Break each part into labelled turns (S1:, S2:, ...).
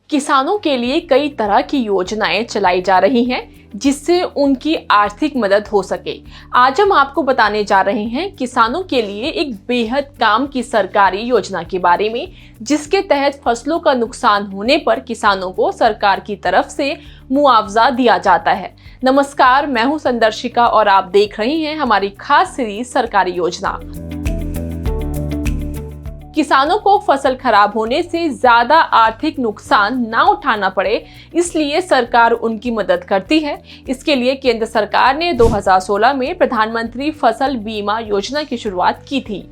S1: किसानों के लिए कई तरह की योजनाएं चलाई जा रही हैं जिससे उनकी आर्थिक मदद हो सके। आज हम आपको बताने जा रहे हैं किसानों के लिए एक बेहद काम की सरकारी योजना के बारे में, जिसके तहत फसलों का नुकसान होने पर किसानों को सरकार की तरफ से मुआवजा दिया जाता है। नमस्कार, मैं हूं संदर्शिका और आप देख रहे हैं हमारी खास सीरीज सरकारी योजना। किसानों को फसल खराब होने से ज्यादा आर्थिक नुकसान ना उठाना पड़े, इसलिए सरकार उनकी मदद करती है। इसके लिए केंद्र सरकार ने 2016 में प्रधानमंत्री फसल बीमा योजना की शुरुआत की थी।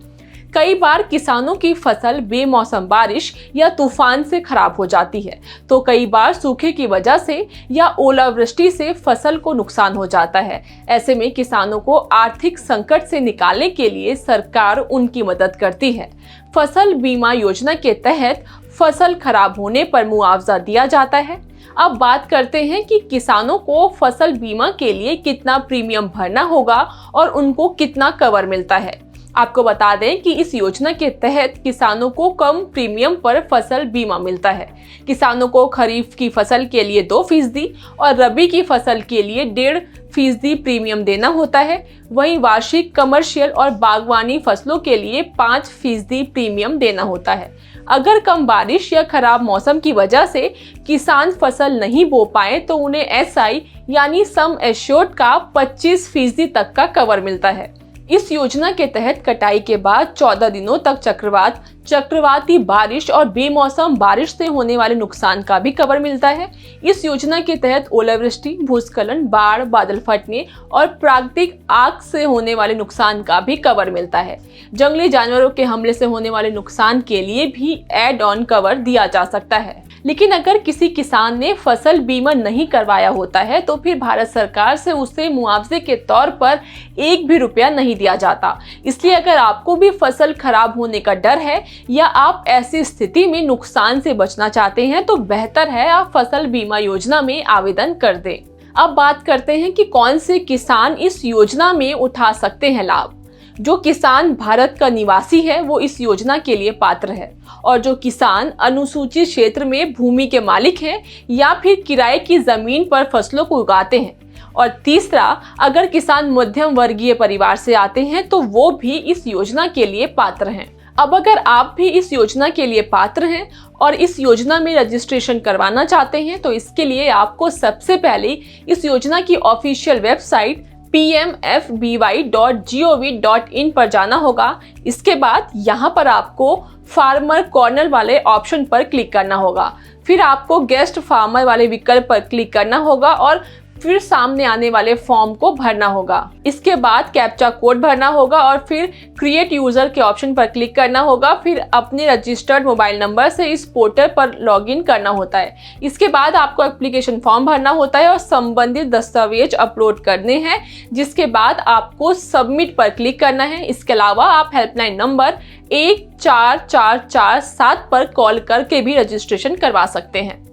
S1: कई बार किसानों की फसल बेमौसम बारिश या तूफान से खराब हो जाती है, तो कई बार सूखे की वजह से या ओलावृष्टि से फसल को नुकसान हो जाता है। ऐसे में किसानों को आर्थिक संकट से निकालने के लिए सरकार उनकी मदद करती है। फसल बीमा योजना के तहत फसल खराब होने पर मुआवजा दिया जाता है। अब बात करते हैं कि किसानों को फसल बीमा के लिए कितना प्रीमियम भरना होगा और उनको कितना कवर मिलता है। आपको बता दें कि इस योजना के तहत किसानों को कम प्रीमियम पर फसल बीमा मिलता है। किसानों को खरीफ की फसल के लिए 2% और रबी की फसल के लिए 1.5% प्रीमियम देना होता है। वहीं वार्षिक, कमर्शियल और बागवानी फसलों के लिए 5% प्रीमियम देना होता है। अगर कम बारिश या खराब मौसम की वजह से किसान फसल नहीं बो पाए तो उन्हें SI यानी सम एश्योर्ड का 25% तक का कवर मिलता है। इस योजना के तहत कटाई के बाद 14 दिनों तक चक्रवात, चक्रवाती बारिश और बेमौसम बारिश से होने वाले नुकसान का भी कवर मिलता है। इस योजना के तहत ओलावृष्टि, भूस्खलन, बाढ़, बादल फटने और प्राकृतिक आग से होने वाले नुकसान का भी कवर मिलता है। जंगली जानवरों के हमले से होने वाले नुकसान के लिए भी एड ऑन कवर दिया जा सकता है। लेकिन अगर किसी किसान ने फसल बीमा नहीं करवाया होता है तो फिर भारत सरकार से उसे मुआवजे के तौर पर 1 भी रुपया नहीं दिया जाता। इसलिए अगर आपको भी फसल खराब होने का डर है या आप ऐसी स्थिति में नुकसान से बचना चाहते हैं तो बेहतर है आप फसल बीमा योजना में आवेदन कर दें। अब बात करते हैं कि कौन से किसान इस योजना में उठा सकते हैं लाभ। जो किसान भारत का निवासी है वो इस योजना के लिए पात्र है, और जो किसान अनुसूचित क्षेत्र में भूमि के मालिक हैं या फिर किराए की जमीन पर फसलों को उगाते हैं, और तीसरा, अगर किसान मध्यम वर्गीय परिवार से आते हैं तो वो भी इस योजना के लिए पात्र हैं। अब अगर आप भी इस योजना के लिए पात्र हैं और इस योजना में रजिस्ट्रेशन करवाना चाहते हैं तो इसके लिए आपको सबसे पहले इस योजना की ऑफिशियल वेबसाइट pmfby.gov.in पर जाना होगा। इसके बाद यहाँ पर आपको फार्मर कॉर्नर वाले ऑप्शन पर क्लिक करना होगा। फिर आपको गेस्ट फार्मर वाले विकल्प पर क्लिक करना होगा और फिर सामने आने वाले फॉर्म को भरना होगा। इसके बाद कैप्चा कोड भरना होगा और फिर क्रिएट यूजर के ऑप्शन पर क्लिक करना होगा। फिर अपने रजिस्टर्ड मोबाइल नंबर से इस पोर्टल पर लॉगिन करना होता है। इसके बाद आपको एप्लीकेशन फॉर्म भरना होता है और संबंधित दस्तावेज अपलोड करने हैं, जिसके बाद आपको सबमिट पर क्लिक करना है। इसके अलावा आप हेल्पलाइन नंबर 14447 पर कॉल करके भी रजिस्ट्रेशन करवा सकते हैं।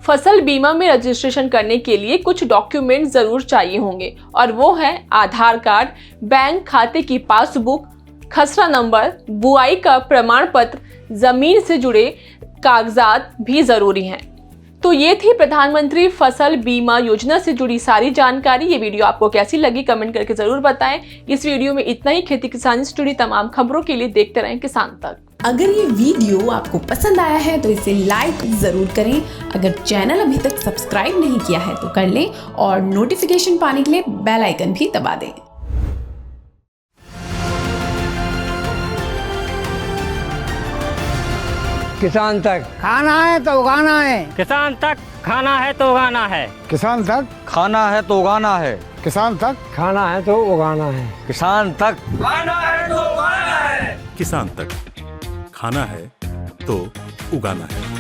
S1: फसल बीमा में रजिस्ट्रेशन करने के लिए कुछ डॉक्यूमेंट जरूर चाहिए होंगे, और वो है आधार कार्ड, बैंक खाते की पासबुक, खसरा नंबर, बुआई का प्रमाण पत्र, जमीन से जुड़े कागजात भी जरूरी हैं। तो ये थी प्रधानमंत्री फसल बीमा योजना से जुड़ी सारी जानकारी। ये वीडियो आपको कैसी लगी कमेंट करके जरूर बताएं। इस वीडियो में इतना ही। खेती किसानी से जुड़ी तमाम खबरों के लिए देखते रहें किसान तक।
S2: अगर ये वीडियो आपको पसंद आया है तो इसे लाइक जरूर करें। अगर चैनल अभी तक सब्सक्राइब नहीं किया है तो कर लें और नोटिफिकेशन पाने के लिए बेल आइकन भी दबा दें।
S3: किसान तक
S4: खाना है तो उगाना है,
S5: किसान तक खाना है तो उगाना है,
S4: किसान तक
S3: खाना है तो उगाना है,
S4: किसान तक
S3: खाना है तो उगाना है,
S6: किसान तक
S7: खाना है तो उगाना है,
S8: किसान तक खाना है तो उगाना है।